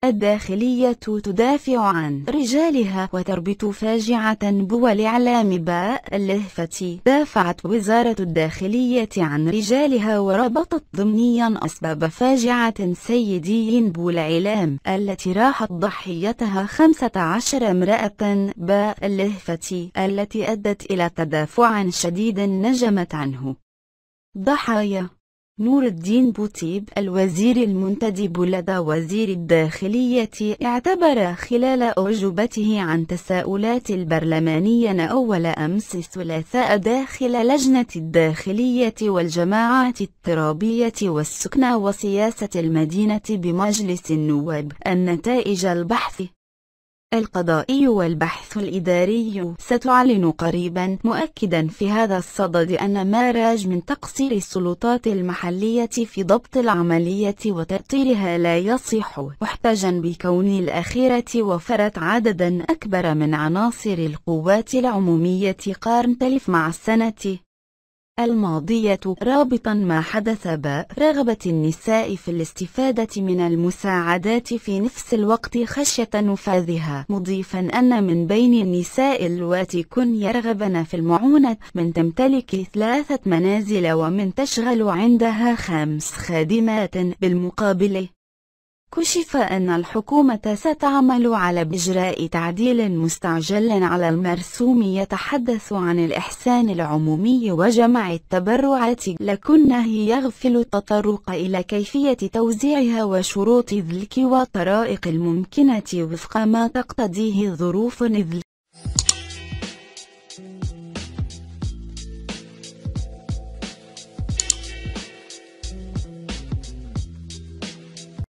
الداخلية تدافع عن رجالها وتربط فاجعة والإعلام باء اللهفة. دافعت وزارة الداخلية عن رجالها وربطت ضمنيا أسباب فاجعة سيدي بالإعلام التي راحت ضحيتها 15 امرأة باء اللهفة، التي أدت إلى تدافع شديد نجمت عنه ضحايا. نور الدين بوطيب الوزير المنتدب لدى وزير الداخلية اعتبر خلال أعجوبته عن تساؤلات البرلمانيين أول أمس الثلاثاء داخل لجنة الداخلية والجماعات الترابية والسكنى وسياسة المدينة بمجلس النواب أن نتائج البحث القضائي والبحث الإداري ستعلن قريبا، مؤكدا في هذا الصدد أن ما راج من تقصير السلطات المحلية في ضبط العملية وتأطيرها لا يصح، محتجا بكون الأخيرة وفرت عددا أكبر من عناصر القوات العمومية قارن تلف مع السنة الماضية، رابطا ما حدث برغبة النساء في الاستفادة من المساعدات في نفس الوقت خشية نفاذها، مضيفا أن من بين النساء اللواتي كن يرغبن في المعونة من تمتلك 3 منازل ومن تشغل عندها 5 خادمات. بالمقابل كشف أن الحكومة ستعمل على إجراء تعديل مستعجل على المرسوم يتحدث عن الإحسان العمومي وجمع التبرعات، لكنه يغفل التطرق إلى كيفية توزيعها وشروط ذلك والطرائق الممكنة وفق ما تقتضيه الظروف، إذ